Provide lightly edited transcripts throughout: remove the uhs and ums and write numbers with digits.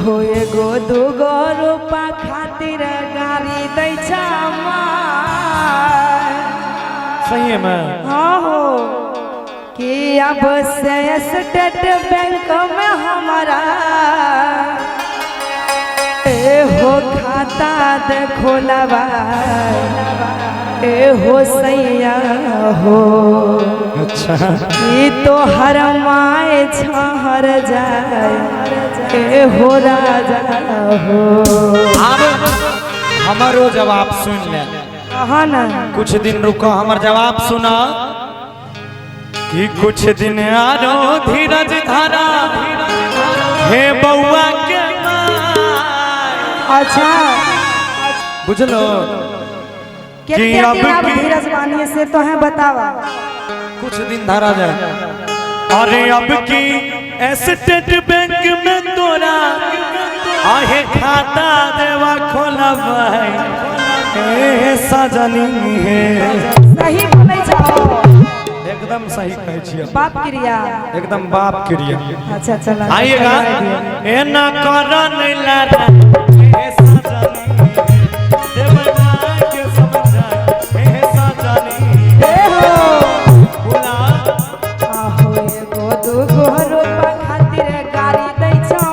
हो एगो दूगो रूपा खातिर गाड़ी दै छ सही है मैं हाँ हो कि अब से स्टेट बैंक में हमारा हो खाता देखो लबा हो सैया हो। अच्छा ये तो हर माए छहर जाए हो राजा हो। हमारो जवाब सुन ले हाँ ना कुछ दिन रुको हमार जवाब सुना कि कुछ दिन आरो धीरज धारा हे बउआ के अच्छा बुझलो कि अब धीरज बानिए से तो है बतावा कुछ दिन धारा जाए। अरे अब की स्टेट बैंक में तोरा आहे खाता देवा खोला भाई सजनी है सही बोले जाओ एकदम सही कहे छियै बाप क्रिया एकदम बाप क्रिया। अच्छा चला आइएगा ए ना करन लारा ए सजनी देवना के समझा ए सजनी ए हो बोला आहो एगो दूगो रूपा खातिर गाड़ी दै छ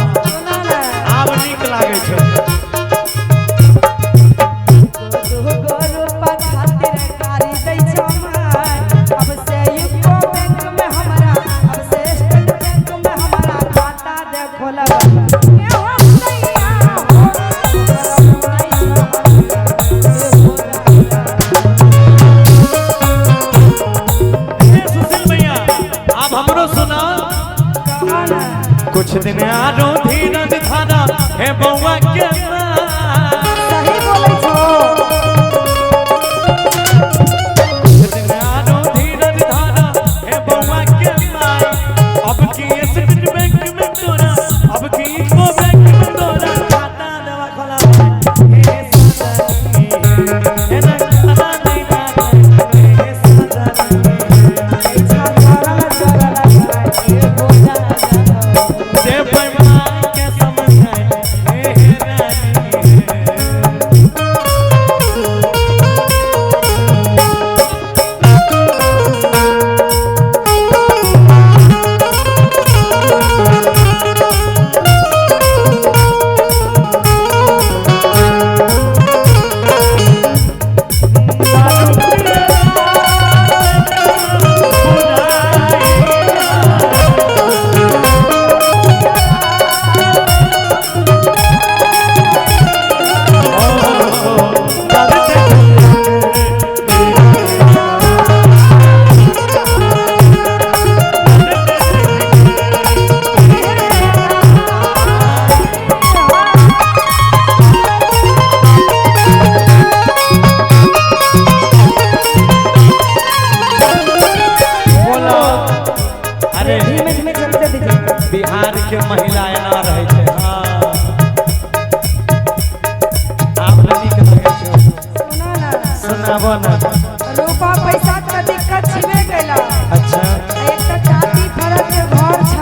आब नीक लागे छै दूगो रूपा खातिर गाड़ी दै छ अब से यूको बैंक में हमारा अब से स्टेट बैंक में हमारा खाता देखो लगा ए हो सैया ए सुशील भैया आप हमरो सुना कुछ दिन आरो धीरज धारा हे बउआ के सही बोले छो कुछ दिन आरो धीरज धारा हे बउआ के अब की स्टेट बैंक में तोरा अब की को बैंक में तोरा खाता देवा खोला हे सजनी हे ना खाता देवा हे सजनी से पैमा के समझाए हे रानी बिहार के महिला एना रहे छै हाँ आप नीक लगे छै सुनो ना सुनाबो ना रूपा पैसा के दिक्कत छिबे कैला अच्छा एक त चाटी फरक के घर छ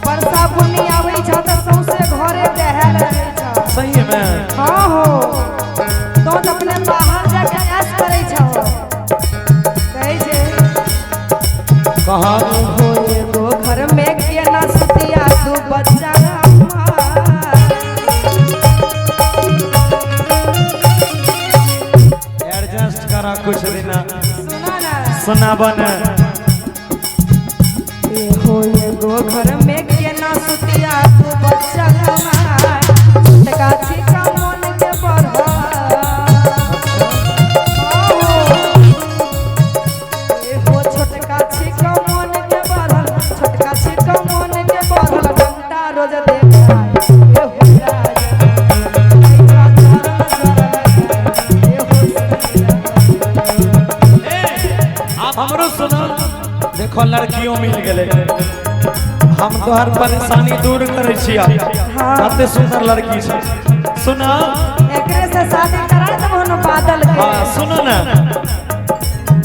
वर्षा बुनी आबै छ त सौसे घरे दहल रहै छ सही में हां हो तो अपने बाहर जाके ऐश करै छ कहै छै कहां हो एगो घर में के ना सुतिया दू बच्चा एडजस्ट करा कुछ दिन सुनो ना सुनाबो ना ए हो एगो घर में के ना सुतिया दू बच्चा टका छिका मन के बढ़ा हो छोटका छिका मन के बढ़ल छोटका छिका मन के बढ़ल घंटा रोज देखा ए हो आप हमरो सुनो देखो लड़कियों मिल गेले हम तोहर परेशानी दूर करे छिया कते सुंदर लड़की छै सुना एकरे से शादी करा देबो न बादल के हां सुनो ना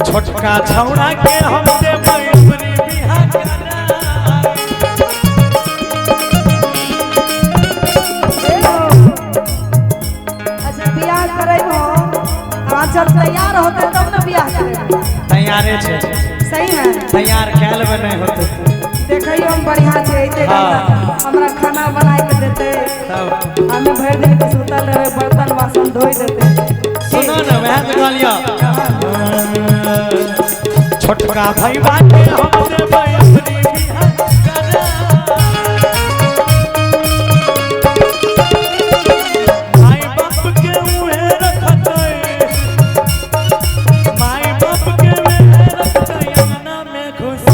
छोटका छौड़ा के हम दे अपनी बियाह कराई। अच्छा बियाह करेबो आ जब तैयार होते तब ना बियाह करेबो। तैयारे छे सही है तैयार कैल में नहीं होते देखियो हम बढ़िया छे एते हमरा खाना बनाए के देते तब हमें भर दिन के सुतल रहे बर्तन बासन धोई देते। सुनो ना वह तो कहलिया छोटका भाई बाटे हम दे अपनी बियाह कराई। माई बाप के मुहे रखते माई बाप के मुहे रखते अंगना में घुस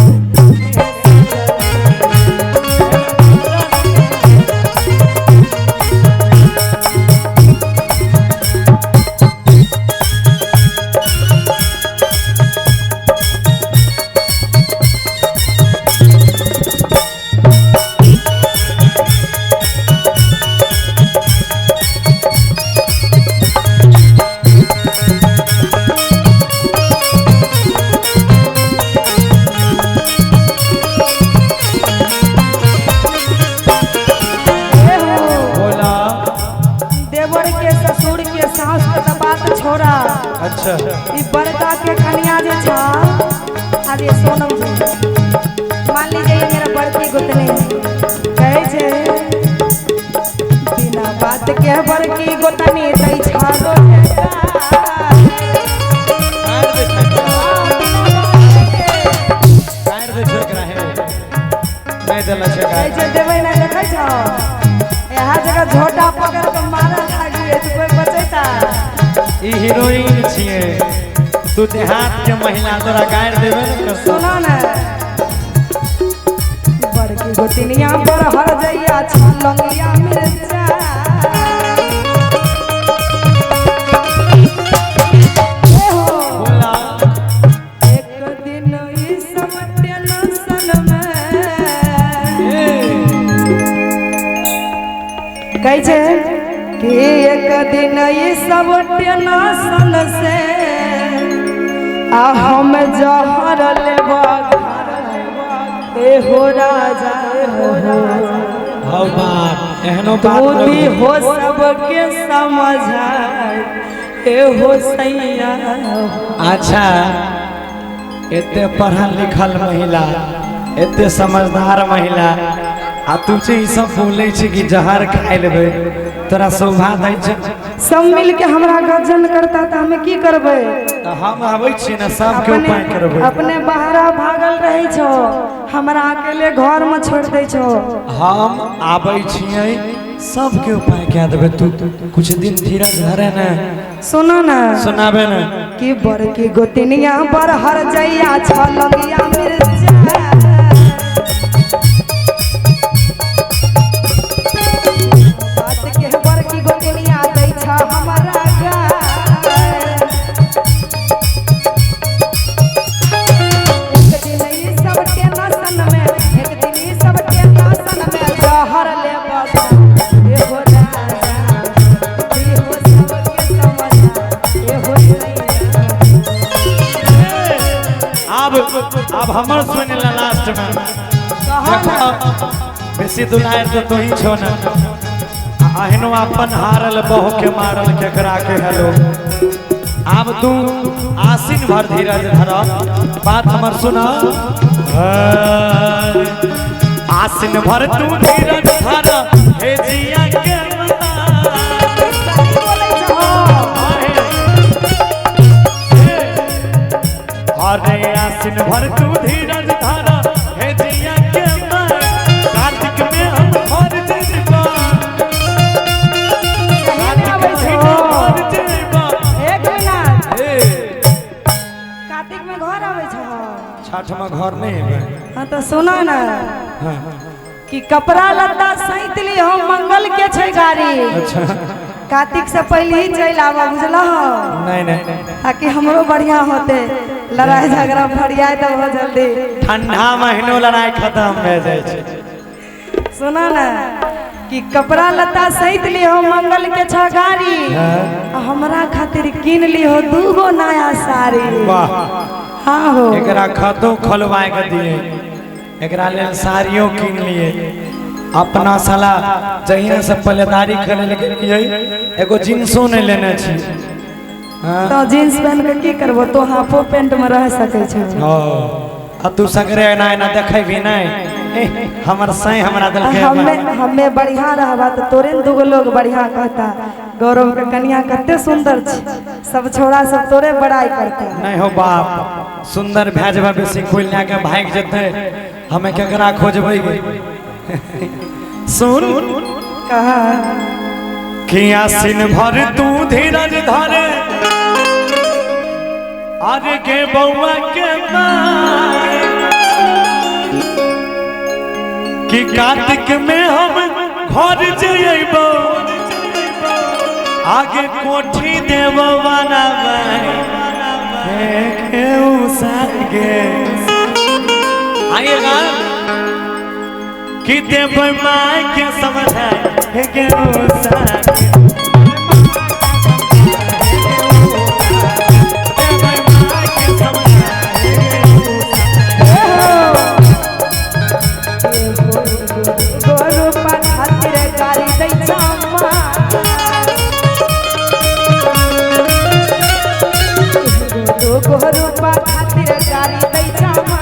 अच्छा ई बड़का के कन्या जे छा आज ये सोनम जी मान लीजिए ये मेरा बड़की गुतनी कहे छे बिना बात के बड़की गुतनी तई छालो काट दे छोकरा है नहीं देला छे कहे छे देबै ना देखै छो यहाँ जगह झोटा पकड़ के मारा लागी है तो कोई बचैता। ई हीरोइन छिए तू देहात के महिला तोरा गाड़ देबे न कर सुनो ना बड़की गोतिनिया पर हर जइया छलंगिया मिर्चा ए हो बोला एक दिन ई समटे नसन में कहे छे कि एक दिन ई सब टेंशन से आ हम जहर लेबा ए हो राजा हौ बात एहनो बात बुद्धि हो सबके समझाए ए हो सैया। अच्छा एते पढ़ल लिखल महिला एते समझदार महिला आ तू जे ई सब बोले छी कि जहर खाइ लेबे तोरा शोभा दै छै सब मिल के हमरा गर्जन करता त हमें की करबे त हम आबै छी न सबके उपाय करबै। अपने बहरा भागल रही छो हमरा अकेले घर में छोड़ दे छो। हम आबै छियै सबके उपाय कह देबे तू कुछ दिन धीरज धरे न सुनो ना सुनाबे न कि बड़की गोतिनिया पर हर जइया छलंगिया मिर्चा बात के बड़की गोतिनिया दै छ हमरा गाय एक दिन ई सब टेंशन में एक दिन ई सब टेंशन में जहर लेबा ए हो राजा ई हो सबके समझ ए हो अब हमर सुन ले लास्ट में देखो बेसी दुलार तो तू ही छो न अहनो अपन हारल बहु के मारल केकरा के हेलो। अब तू आसिन भर धीरज धर बात हमर सुना आसिन भर तू धीरज धर हे जिया के अरे आसिन भर तू धीरज धर हे जिया के कार्तिक में हम भर जेबा कार्तिक में घर आवे छ छठ में घर नहीं है। हां तो सुनो ना हाँ। कि कपड़ा लत्ता सहित ली हम मंगल के छै गाड़ी अच्छा कार्तिक से पहले ही चल आवा बुझला नहीं नहीं ताकि हमरो बढ़िया होते लड़ाई झगड़ा फरियाए तो बहुत जल्दी ठंडा महीनो लड़ाई खत्म हो जाए छै। सुना ना कि कपड़ा लता सहित ली हो मंगल के छगारी आ हमरा खातिर किन ली हो 2 गो नया साड़ी। वाह हाँ हो एकरा खातो खोलवाए के दिए एकरा लेल साड़ियों किन लिए अपना साला जहिया से पलेदारी करे लगे एगो जींसो नहीं लेने छी। हाँ? तो जींस पहन के की करबो तो हाफो पैंट में रह सके छ। आ तू सगरे ना ना देखे भी नहीं हमर सही हमरा दिल के हमें बढ़िया रहबा तो तोरे 2 गो लोग बढ़िया कहता गौरव के कन्या कते सुंदर छी सब छोड़ा सब तोरे बड़ाई करता। नहीं हो बाप सुंदर भेजबा बेसी कोई लेके भाग जते हमें केकरा खोजबै सुन कहा कि आसिन भर तू धीरज धरे आगे के बउआ के माए कि कार्तिक में हम घर जइबो आगे कोठी देव बनावे के उसागे आएगा कि देव माय के समझाए के उसागे रूपा खातिर गाड़ी दै जामा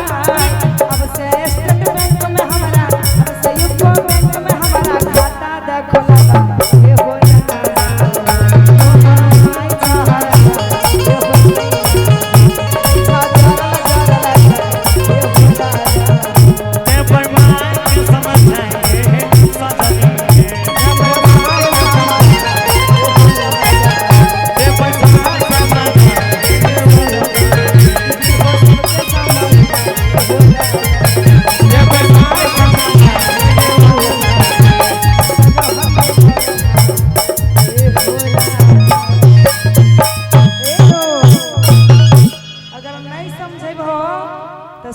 अब से स्टेट बैंक में हमरा अब से यूको बैंक में हमरा खाता देखो लगा ए हो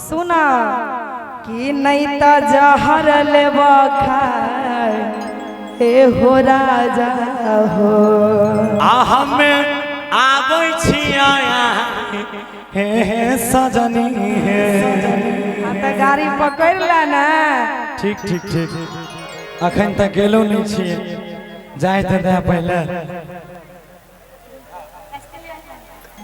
सुना कि नहीं त जहर लेबा खाए ए हो राजा हो आ हमें आबै छी आया हे सजनी हे त गाड़ी पकड़ ला ना। ठीक ठीक ठीक अखन तक गेलो नहीं छिए जाए त दे पहले